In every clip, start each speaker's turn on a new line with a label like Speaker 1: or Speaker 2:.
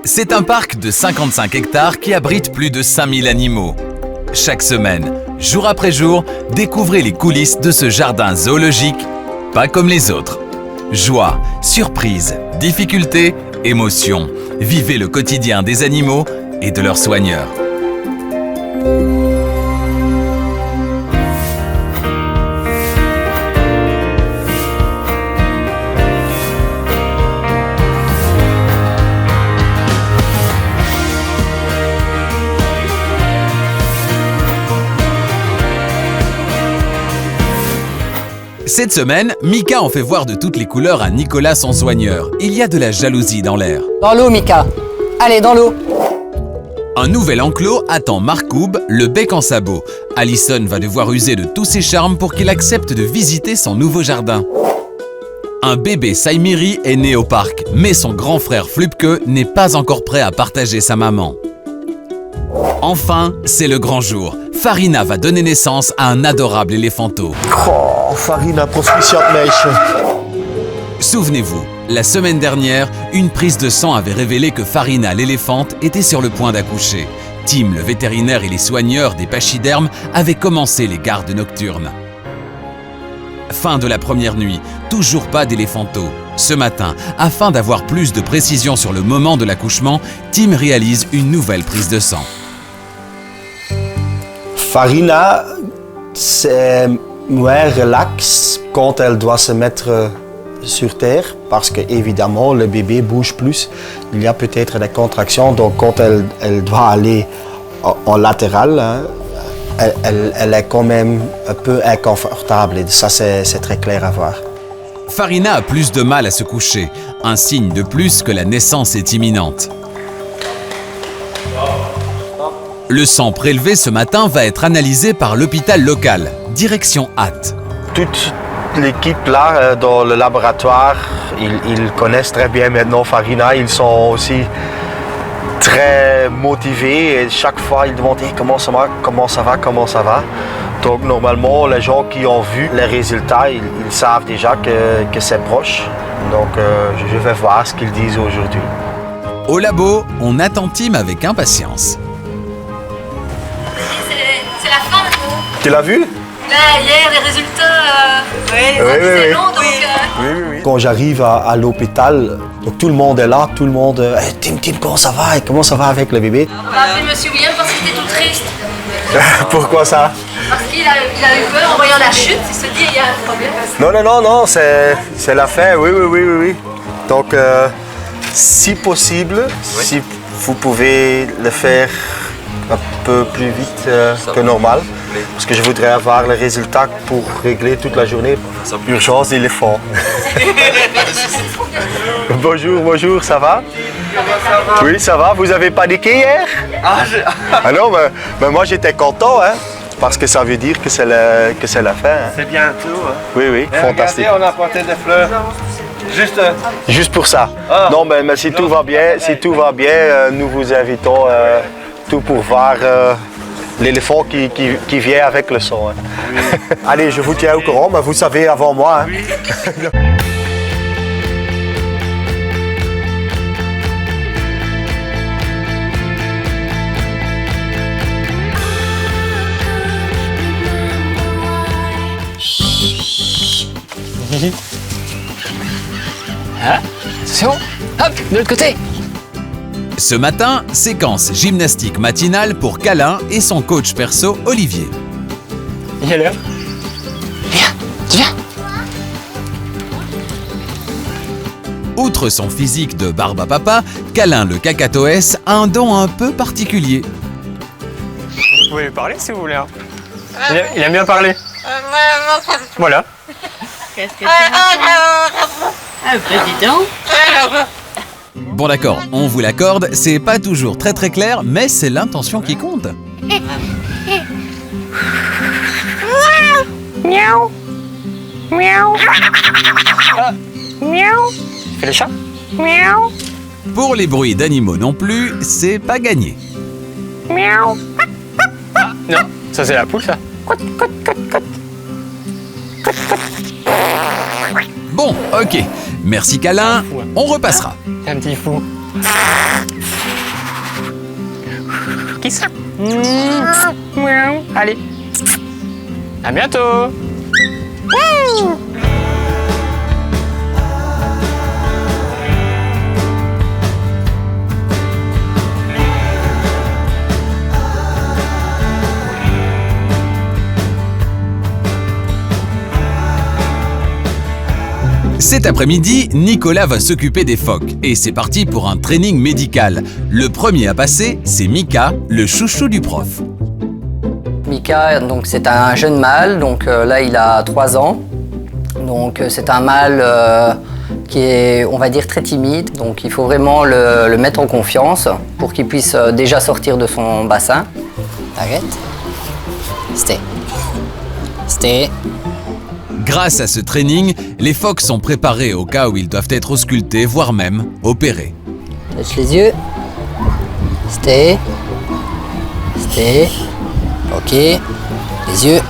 Speaker 1: C'est un parc de 55 hectares qui abrite plus de 5000 animaux. Chaque semaine, jour après jour, découvrez les coulisses de ce jardin zoologique, pas comme les autres. Joie, surprise, difficultés, émotions. Vivez le quotidien des animaux et de leurs soigneurs. Cette semaine, Mika en fait voir de toutes les couleurs à Nicolas son soigneur. Il y a de la jalousie dans l'air.
Speaker 2: Dans l'eau, Mika. Allez, dans l'eau.
Speaker 1: Un nouvel enclos attend Marcoub, le bec en sabot. Alison va devoir user de tous ses charmes pour qu'il accepte de visiter son nouveau jardin. Un bébé Saimiri est né au parc, mais son grand frère Flupke n'est pas encore prêt à partager sa maman. Enfin, c'est le grand jour. Farina va donner naissance à un adorable éléphanto.
Speaker 3: Oh, Farina, proficiat meisje.
Speaker 1: Souvenez-vous, la semaine dernière, une prise de sang avait révélé que Farina l'éléphante était sur le point d'accoucher. Tim, le vétérinaire et les soigneurs des pachydermes avaient commencé les gardes nocturnes. Fin de la première nuit, toujours pas d'éléphanto. Ce matin, afin d'avoir plus de précision sur le moment de l'accouchement, Tim réalise une nouvelle prise de sang.
Speaker 3: Farina, c'est moins relax quand elle doit se mettre sur terre parce que évidemment le bébé bouge plus. Il y a peut-être des contractions, donc quand elle doit aller en latéral, hein, elle est quand même un peu inconfortable et ça c'est très clair à voir.
Speaker 1: Farina a plus de mal à se coucher, un signe de plus que la naissance est imminente. Le sang prélevé ce matin va être analysé par l'hôpital local, direction Ath.
Speaker 3: Toute l'équipe là dans le laboratoire, ils connaissent très bien maintenant Farina, ils sont aussi très motivés et chaque fois ils demandent hey, comment ça va. Donc normalement les gens qui ont vu les résultats, ils savent déjà que c'est proche. Donc je vais voir ce qu'ils disent aujourd'hui.
Speaker 1: Au labo, on attend Tim avec impatience.
Speaker 4: C'est la fin.
Speaker 3: Tu l'as vu?
Speaker 4: Là, hier, les résultats, c'est long, donc...
Speaker 3: Oui. Quand j'arrive à l'hôpital, donc tout le monde est là, tout le monde hey, Tim, comment ça va? Et comment ça va avec le bébé?
Speaker 4: On va appeler Monsieur William parce qu'il était tout triste.
Speaker 3: Pourquoi ça?
Speaker 4: Parce qu'il a eu peur en voyant la chute, il se dit il y a un problème.
Speaker 3: Non, c'est la fin, oui. Donc, si possible, si vous pouvez le faire un peu plus vite que normal, parce que je voudrais avoir les résultats pour régler toute la journée. Urgence d'éléphant. Bonjour, ça va? Oui, ça va. Vous avez paniqué hier? Ah non, mais moi j'étais content, hein, parce que ça veut dire que c'est la fin. Hein.
Speaker 5: C'est bientôt. Hein.
Speaker 3: Oui, fantastique.
Speaker 5: Regardez, on a apporté des fleurs.
Speaker 3: Juste pour ça.
Speaker 5: Ah.
Speaker 3: Non, mais si tout va bien, nous vous invitons tout pour voir l'éléphant qui vient avec le son. Hein. Oui. Allez, je vous tiens au courant, mais vous savez avant moi. Hein. Oui.
Speaker 2: Attention. Hop, de l'autre côté.
Speaker 1: Ce matin, séquence gymnastique matinale pour Câlin et son coach perso Olivier.
Speaker 2: Il est l'heure. Viens.
Speaker 1: Outre son physique de barbe à papa, Câlin le cacatoès a un don un peu particulier.
Speaker 6: Vous pouvez lui parler si vous voulez. Hein. Il aime bien parler. Voilà.
Speaker 4: Qu'est-ce que tu as? Président.
Speaker 1: Bon d'accord, on vous l'accorde, c'est pas toujours très clair, mais c'est l'intention qui compte.
Speaker 6: Miaou. Miaou. Miaou. Fais les chats. Miaou.
Speaker 1: Pour les bruits d'animaux non plus, c'est pas gagné.
Speaker 6: Miaou. Ah, non, ça c'est la poule ça.
Speaker 1: Bon, ok. Merci Câlin, on repassera.
Speaker 6: C'est un petit fou. bisous. Allez. À bientôt.
Speaker 1: Cet après-midi, Nicolas va s'occuper des phoques et c'est parti pour un training médical. Le premier à passer, c'est Mika, le chouchou du prof.
Speaker 2: Mika, donc c'est un jeune mâle, donc là il a 3 ans. Donc c'est un mâle qui est, on va dire, très timide. Donc il faut vraiment le mettre en confiance pour qu'il puisse déjà sortir de son bassin. Arrête. Stay. Stay.
Speaker 1: Grâce à ce training, les phoques sont préparés au cas où ils doivent être auscultés, voire même opérés.
Speaker 2: Lâche les yeux. Stay. Stay. Ok. Les yeux.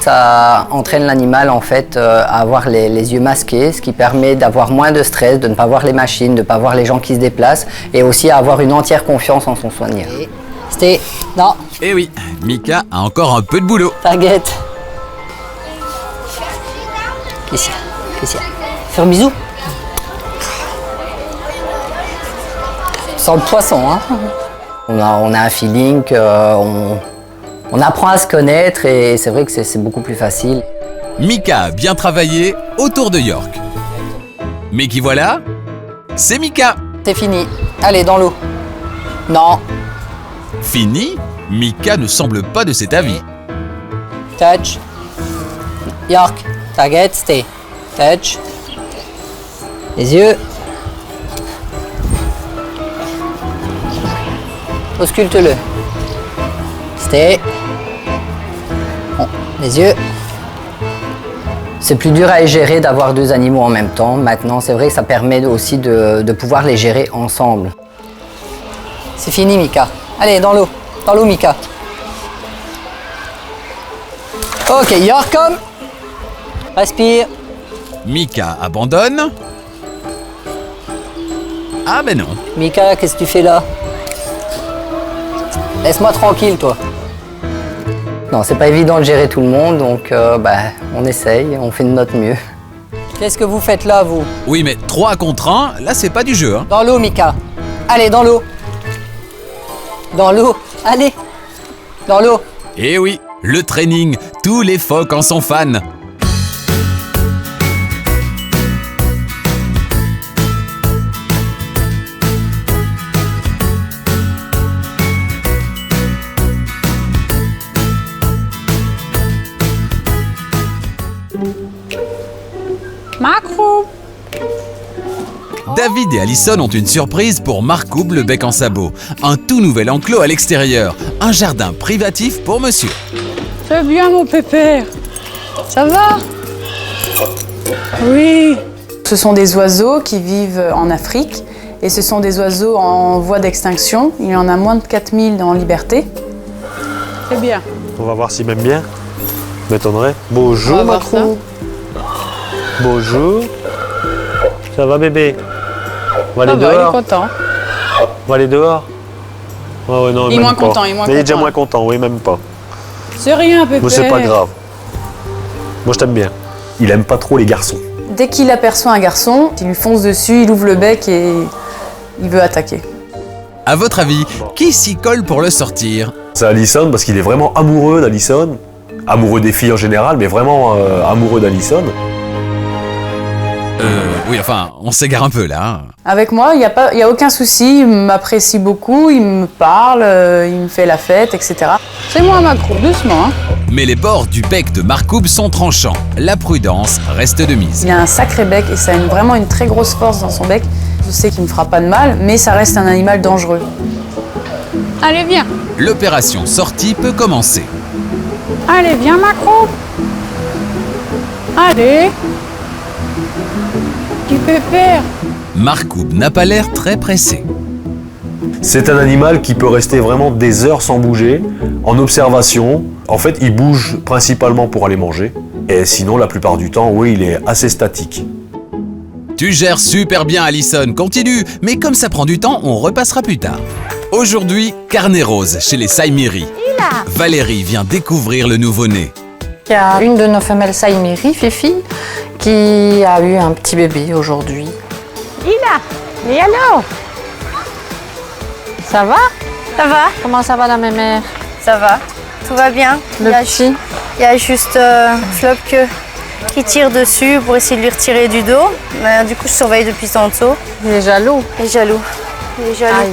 Speaker 2: Ça entraîne l'animal en fait à avoir les yeux masqués, ce qui permet d'avoir moins de stress, de ne pas voir les machines, de ne pas voir les gens qui se déplacent et aussi à avoir une entière confiance en son soigneur. Stay. Non.
Speaker 1: Eh oui, Mika a encore un peu de boulot.
Speaker 2: Target. Qu'est-ce qu'il y a? Faire un bisou. Sans le poisson, hein. On a un feeling, on apprend à se connaître et c'est vrai que c'est beaucoup plus facile.
Speaker 1: Mika a bien travaillé autour de York. Mais qui voilà? C'est Mika.
Speaker 2: C'est fini. Allez, dans l'eau. Non.
Speaker 1: Fini? Mika ne semble pas de cet avis.
Speaker 2: Touch. York. Target, stay. Touch. Les yeux. Ausculte-le. Stay. Bon, les yeux. C'est plus dur à gérer d'avoir 2 animaux en même temps. Maintenant, c'est vrai que ça permet aussi de pouvoir les gérer ensemble. C'est fini, Mika. Allez, dans l'eau. Dans l'eau, Mika. Ok, York, come. Respire.
Speaker 1: Mika abandonne. Ah ben non.
Speaker 2: Mika, qu'est-ce que tu fais là? Laisse-moi tranquille, toi. Non, c'est pas évident de gérer tout le monde, donc on essaye, on fait de notre mieux. Qu'est-ce que vous faites là, vous?
Speaker 1: Oui, mais 3 contre 1, là c'est pas du jeu. Hein.
Speaker 2: Dans l'eau, Mika. Allez, dans l'eau. Dans l'eau. Allez. Dans l'eau.
Speaker 1: Eh oui, le training, tous les phoques en sont fans.
Speaker 5: Marcoub.
Speaker 1: David et Alison ont une surprise pour Marcoub le bec en sabot. Un tout nouvel enclos à l'extérieur. Un jardin privatif pour monsieur.
Speaker 5: C'est bien mon pépère. Ça va? Oui. Ce sont des oiseaux qui vivent en Afrique et ce sont des oiseaux en voie d'extinction. Il y en a moins de 4000 en liberté. C'est bien.
Speaker 7: On va voir s'il m'aime bien. M'étonnerait. Bonjour, Marcoub. Bonjour. Ça va, bébé? On va aller dehors.
Speaker 5: Il est content.
Speaker 7: On va aller dehors. Oh, ouais, non,
Speaker 5: Il est
Speaker 7: même
Speaker 5: moins
Speaker 7: pas.
Speaker 5: content, il est moins
Speaker 7: Mais il est déjà
Speaker 5: content.
Speaker 7: moins content, oui, même pas.
Speaker 5: C'est rien, pépère.
Speaker 7: Moi, c'est pas grave. Moi, je t'aime bien. Il aime pas trop les garçons.
Speaker 5: Dès qu'il aperçoit un garçon, il lui fonce dessus, il ouvre le bec et il veut attaquer.
Speaker 1: À votre avis, qui s'y colle pour le sortir?
Speaker 7: C'est Alison parce qu'il est vraiment amoureux d'Alison. Amoureux des filles en général, mais vraiment amoureux d'Alison.
Speaker 1: Oui, enfin, on s'égare un peu là. Hein.
Speaker 5: Avec moi, il n'y a aucun souci, il m'apprécie beaucoup, il me parle, il me fait la fête, etc. C'est moi, Macron, doucement. Hein.
Speaker 1: Mais les bords du bec de Marcoub sont tranchants. La prudence reste de mise.
Speaker 5: Il a un sacré bec et ça a vraiment une très grosse force dans son bec. Je sais qu'il ne me fera pas de mal, mais ça reste un animal dangereux. Allez, viens.
Speaker 1: L'opération sortie peut commencer.
Speaker 5: Allez, viens, Macron. Allez. Tu peux faire.
Speaker 1: Marcoub n'a pas l'air très pressé.
Speaker 7: C'est un animal qui peut rester vraiment des heures sans bouger, en observation. En fait, il bouge principalement pour aller manger. Et sinon, la plupart du temps, oui, il est assez statique.
Speaker 1: Tu gères super bien, Alison, continue. Mais comme ça prend du temps, on repassera plus tard. Aujourd'hui, carnet rose chez les Saïmiri. Valérie vient découvrir le nouveau-né.
Speaker 8: Il y a une de nos femelles Saïmiri, Fifi, qui a eu un petit bébé aujourd'hui. Et alors? Ça va?
Speaker 9: Ça va,
Speaker 8: Comment ça va la mémère?
Speaker 9: ça va. Tout va bien.
Speaker 8: Le petit?
Speaker 9: Il y a juste Flop qui tire dessus pour essayer de lui retirer du dos. Mais du coup, je surveille depuis tantôt.
Speaker 8: Il est jaloux.
Speaker 9: Il est jaloux. Il est jaloux.
Speaker 8: Aïe.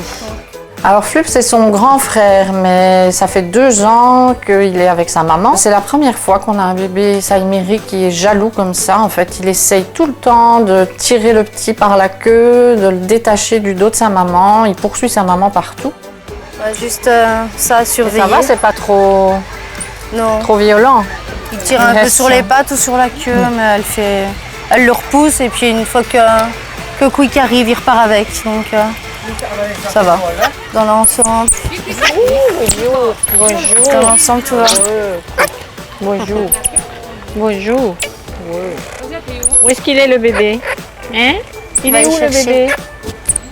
Speaker 8: Alors Flup, c'est son grand frère, mais ça fait 2 ans qu'il est avec sa maman. C'est la première fois qu'on a un bébé Saïmiri qui est jaloux comme ça. En fait, il essaye tout le temps de tirer le petit par la queue, de le détacher du dos de sa maman. Il poursuit sa maman partout.
Speaker 9: Juste ça à surveiller.
Speaker 8: Ça va, c'est pas trop violent.
Speaker 9: Il tire un peu sur les pattes ou sur la queue, mais elle le repousse et puis une fois que Quick arrive, il repart avec. Donc ça va. Dans l'ensemble.
Speaker 8: Bonjour.
Speaker 9: Dans l'ensemble, tout va.
Speaker 8: Bonjour. Bonjour. Où est-ce qu'il est le bébé? Hein? Il
Speaker 9: Va
Speaker 8: est
Speaker 9: le
Speaker 8: où le
Speaker 9: chercher.
Speaker 8: bébé?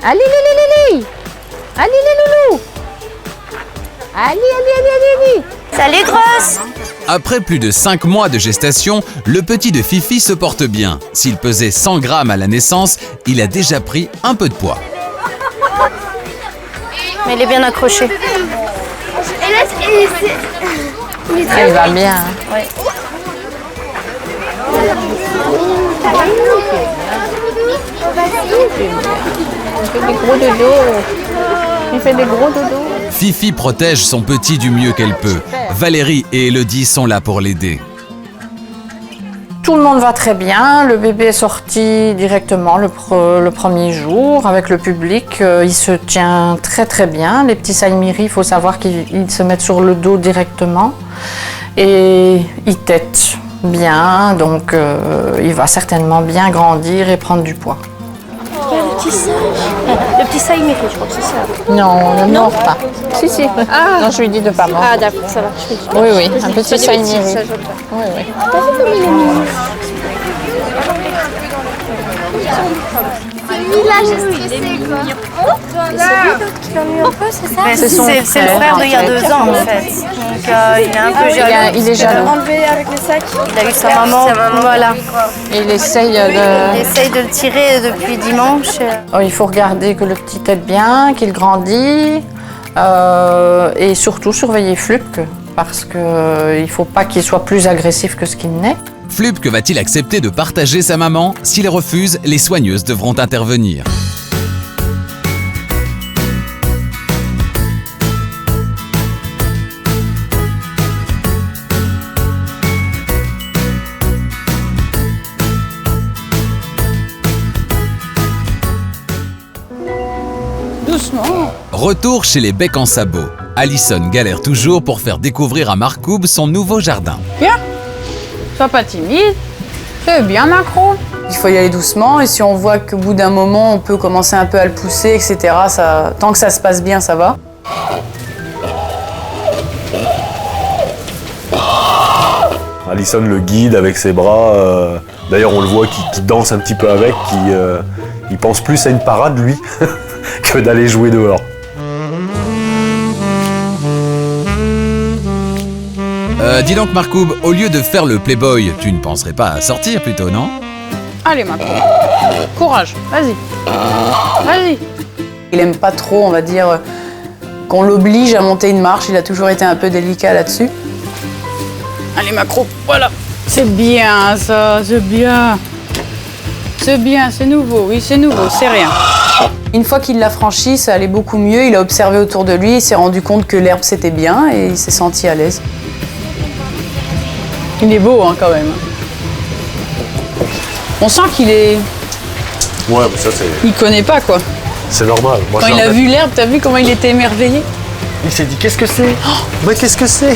Speaker 8: Allez, les loulous! Allez, les loulous! Allez!
Speaker 9: Salut, grosse!
Speaker 1: Après plus de 5 mois de gestation, le petit de Fifi se porte bien. S'il pesait 100 grammes à la naissance, il a déjà pris un peu de poids.
Speaker 9: Mais il est bien accroché.
Speaker 8: Il va bien.
Speaker 9: Ouais.
Speaker 8: Il fait des gros dodos.
Speaker 1: Fifi protège son petit du mieux qu'elle peut. Valérie et Elodie sont là pour l'aider.
Speaker 8: Tout le monde va très bien. Le bébé est sorti directement le premier jour avec le public. Il se tient très très bien. Les petits Saïmiri, il faut savoir qu'ils se mettent sur le dos directement. Et ils têtent bien, donc il va certainement bien grandir et prendre du poids.
Speaker 9: Le petit Saïmiri, je crois que c'est ça.
Speaker 8: Non, ne mord pas. Si.
Speaker 9: Ah.
Speaker 8: Non, je lui dis de pas mordre.
Speaker 9: Ah d'accord, ça va.
Speaker 8: Oui, un petit Saïmiri. Oui. C'est son
Speaker 9: C'est le frère d'il y a 2 ans en fait. Donc il est un peu jaloux.
Speaker 8: Il est jaloux.
Speaker 9: Il a eu sa maman. Voilà.
Speaker 8: Il essaye
Speaker 9: Il essaye de le tirer depuis dimanche.
Speaker 8: Il faut regarder que le petit tête bien, qu'il grandit et surtout surveiller Flup parce qu'il ne faut pas qu'il soit plus agressif que ce qu'il n'est.
Speaker 1: Flupke va-t-il accepter de partager sa maman? S'il refuse, les soigneuses devront intervenir.
Speaker 5: Doucement.
Speaker 1: Retour chez les Becs en sabot. Alison galère toujours pour faire découvrir à Marcoub son nouveau jardin.
Speaker 5: Bien. Sois pas timide. C'est bien, Macron. Il faut y aller doucement et si on voit qu'au bout d'un moment, on peut commencer un peu à le pousser, etc. Tant que ça se passe bien, ça va.
Speaker 7: Alison le guide avec ses bras. D'ailleurs, on le voit qui danse un petit peu avec, il pense plus à une parade, lui, que d'aller jouer dehors.
Speaker 1: Dis donc Marcoub, au lieu de faire le playboy, tu ne penserais pas à sortir plutôt, non?
Speaker 5: Allez, Macron. Courage. Vas-y. Vas-y. Il aime pas trop, on va dire, qu'on l'oblige à monter une marche. Il a toujours été un peu délicat là-dessus. Allez, Macron. Voilà. C'est bien, ça. C'est bien. C'est bien, c'est nouveau. Oui, c'est nouveau. C'est rien. Une fois qu'il l'a franchi, ça allait beaucoup mieux. Il a observé autour de lui. Il s'est rendu compte que l'herbe, c'était bien et il s'est senti à l'aise. Il est beau, hein, quand même. On sent qu'il est...
Speaker 7: Ouais, mais ça c'est...
Speaker 5: Il connaît pas, quoi.
Speaker 7: C'est normal. Moi,
Speaker 5: Quand il a vu l'herbe, t'as vu comment il était émerveillé?
Speaker 7: Il s'est dit, qu'est-ce que c'est? Mais qu'est-ce que c'est?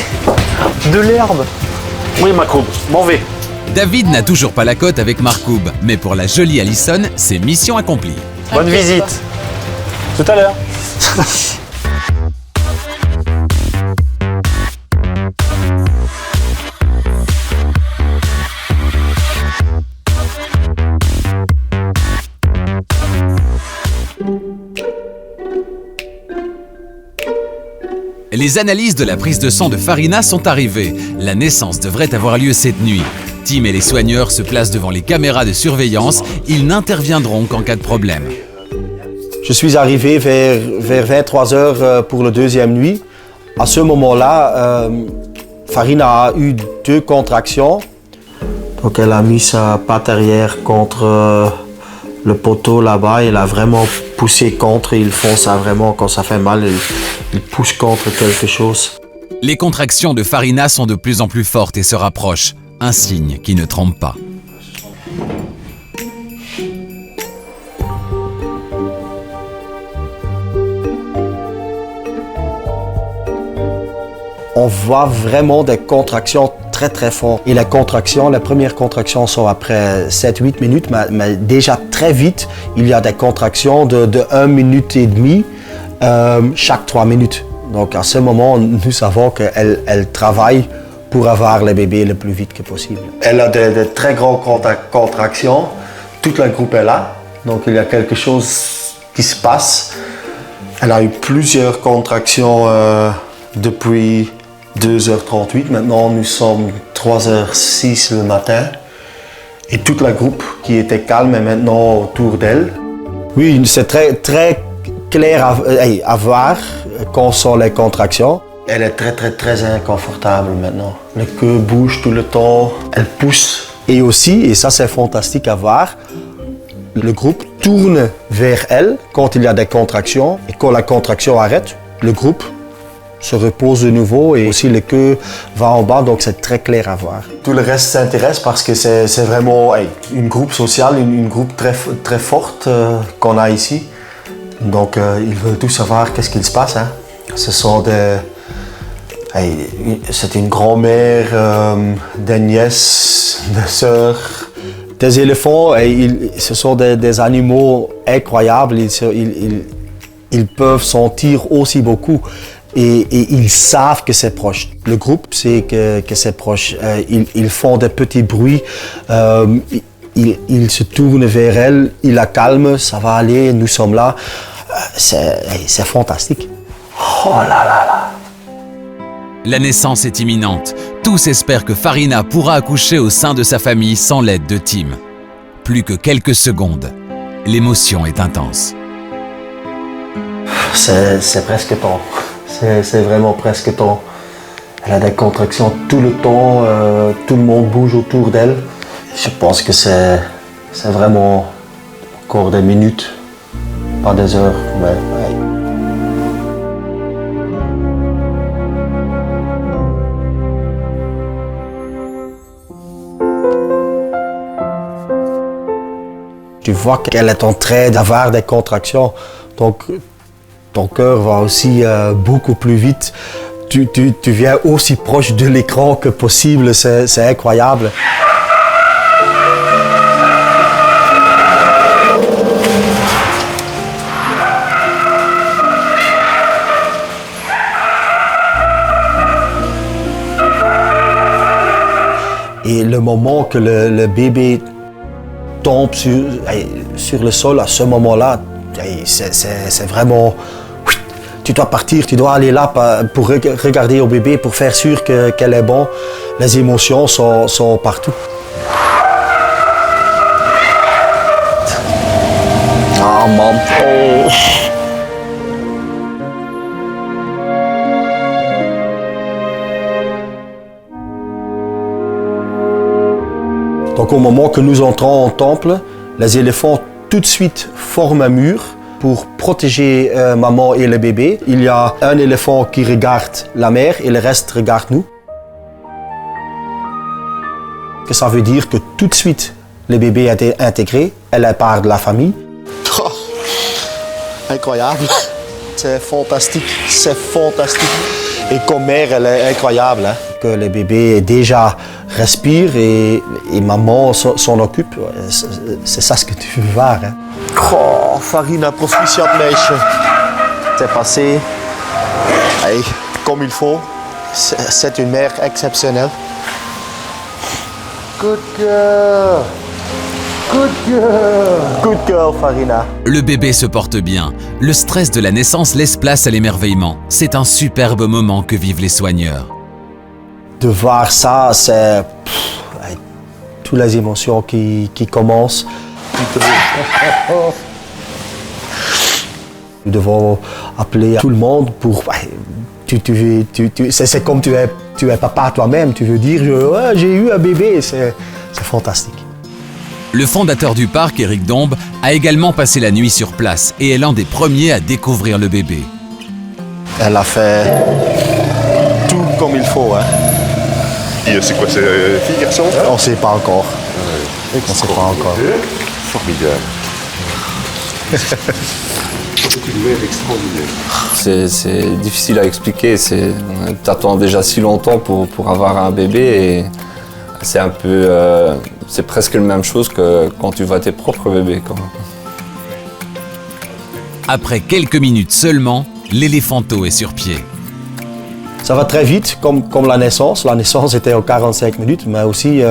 Speaker 7: De l'herbe. Oui, Macron, m'en vais.
Speaker 1: David n'a toujours pas la cote avec Marcoub, mais pour la jolie Alison, c'est mission accomplie.
Speaker 7: Bonne visite. Tout à l'heure.
Speaker 1: Les analyses de la prise de sang de Farina sont arrivées. La naissance devrait avoir lieu cette nuit. Tim et les soigneurs se placent devant les caméras de surveillance. Ils n'interviendront qu'en cas de problème.
Speaker 3: Je suis arrivé vers 23 heures pour la deuxième nuit. À ce moment-là, Farina a eu 2 contractions. Donc elle a mis sa patte arrière contre le poteau là-bas. Elle a vraiment poussé contre. Ils font ça vraiment quand ça fait mal. Ils poussent contre quelque chose.
Speaker 1: Les contractions de Farina sont de plus en plus fortes et se rapprochent. Un signe qui ne trompe pas.
Speaker 3: On voit vraiment des contractions très fortes. Et les premières contractions sont après 7-8 minutes, mais déjà très vite, il y a des contractions de 1 minute et demie chaque 3 minutes. Donc à ce moment, nous savons qu'elle travaille pour avoir le bébé le plus vite que possible. Elle a de très grandes contractions. Toute la groupe est là, donc il y a quelque chose qui se passe. Elle a eu plusieurs contractions depuis 2h38. Maintenant, nous sommes 3h06 le matin. Et toute la groupe qui était calme est maintenant autour d'elle. Oui, c'est très clair à voir quand sont les contractions. Elle est très inconfortable maintenant. Le cœur bouge tout le temps, elle pousse. Et aussi, et ça c'est fantastique à voir, le groupe tourne vers elle quand il y a des contractions. Et quand la contraction arrête, le groupe se repose de nouveau et aussi le cœur va en bas, donc c'est très clair à voir. Tout le reste s'intéresse parce que c'est vraiment une groupe sociale, une groupe très forte qu'on a ici. Donc ils veulent tous savoir qu'est-ce qu'il se passe. Hein. Ce sont c'est une grand-mère, des nièces, des sœurs. Des éléphants, ce sont des animaux incroyables. Ils peuvent sentir aussi beaucoup et ils savent que c'est proche. Le groupe sait que c'est proche. Ils font des petits bruits. Ils se tournent vers elle, ils la calment, ça va aller, nous sommes là. C'est fantastique. Oh là là là!
Speaker 1: La naissance est imminente. Tous espèrent que Farina pourra accoucher au sein de sa famille sans l'aide de Tim. Plus que quelques secondes. L'émotion est intense.
Speaker 3: C'est presque temps. C'est vraiment presque temps. Elle a des contractions tout le temps. Tout le monde bouge autour d'elle. Je pense que c'est vraiment encore des minutes, pas des heures. Mais, ouais. Tu vois qu'elle est en train d'avoir des contractions, donc ton cœur va aussi beaucoup plus vite. Tu viens aussi proche de l'écran que possible, c'est incroyable. Et le moment que le bébé tombe sur le sol, à ce moment-là, c'est vraiment... Tu dois partir, tu dois aller là pour regarder au bébé, pour faire sûr qu'elle est bon. Les émotions sont partout. Oh, maman. Oh. Donc au moment que nous entrons en temple, les éléphants tout de suite forment un mur pour protéger maman et le bébé. Il y a un éléphant qui regarde la mère et le reste regarde nous. Que ça veut dire que tout de suite, le bébé a été intégré, elle est part de la famille. Oh, incroyable, c'est fantastique, c'est fantastique. Et comme mère, elle est incroyable. Hein? Que le bébé déjà respire et maman s'en occupe. C'est ça ce que tu veux voir. Hein? Oh, Farina, proficiat-meisje. C'est passé comme il faut. C'est une mère exceptionnelle. Good girl. Coup de cœur, Farina.
Speaker 1: Le bébé se porte bien. Le stress de la naissance laisse place à l'émerveillement. C'est un superbe moment que vivent les soigneurs.
Speaker 3: De voir ça, c'est toutes les émotions qui commencent. Nous devons appeler tout le monde pour... c'est comme tu es papa toi-même, tu veux dire ouais, j'ai eu un bébé, c'est fantastique.
Speaker 1: Le fondateur du parc, Éric Dombe, a également passé la nuit sur place et est l'un des premiers à découvrir le bébé.
Speaker 3: Elle a fait tout comme il faut. Hein.
Speaker 10: Et c'est quoi, c'est fille, garçon?
Speaker 3: On ne sait pas encore. On ne sait pas encore.
Speaker 10: Formidable.
Speaker 11: C'est difficile à expliquer. Tu attends déjà si longtemps pour avoir un bébé et c'est un peu, c'est presque la même chose que quand tu vois tes propres bébés.
Speaker 1: Après quelques minutes seulement, l'éléphanto est sur pied.
Speaker 3: Ça va très vite, comme la naissance. La naissance était en 45 minutes, mais aussi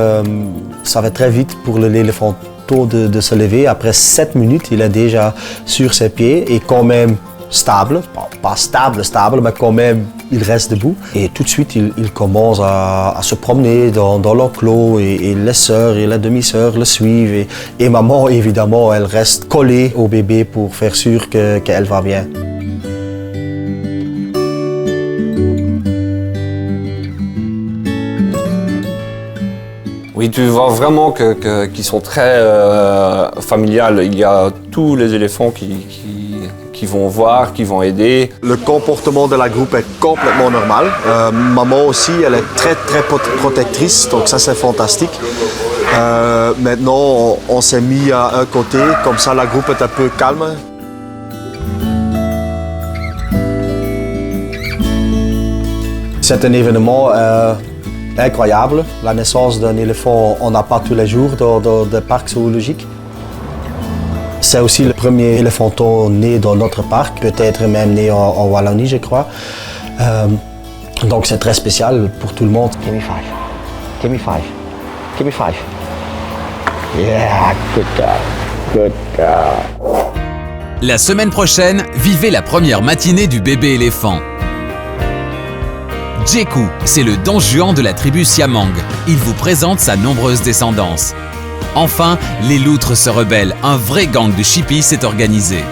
Speaker 3: ça va très vite pour l'éléphanto de se lever. Après 7 minutes, il est déjà sur ses pieds et quand même stable. Pas stable, mais quand même, il reste debout. Et tout de suite, il commence à se promener dans l'enclos et les sœurs et la demi-sœur le suivent. Et maman, évidemment, elle reste collée au bébé pour faire sûr qu'elle va bien.
Speaker 11: Oui, tu vois vraiment qu'ils sont très familiales. Il y a tous les éléphants qui vont voir, qui vont aider.
Speaker 3: Le comportement de la groupe est complètement normal. Maman aussi, elle est très protectrice, donc ça c'est fantastique. Maintenant, on s'est mis à un côté, comme ça la groupe est un peu calme. C'est un événement incroyable. La naissance d'un éléphant, on n'a pas tous les jours dans des parcs zoologiques. C'est aussi le premier éléphanto né dans notre parc, peut-être même né en Wallonie, je crois. Donc c'est très spécial pour tout le monde. Give me five. Give me five. Give me five. Yeah, good girl. Good girl.
Speaker 1: La semaine prochaine, vivez la première matinée du bébé éléphant. Jeku, c'est le don Juan de la tribu Siamang. Il vous présente sa nombreuse descendance. Enfin, les loutres se rebellent. Un vrai gang de chippies s'est organisé.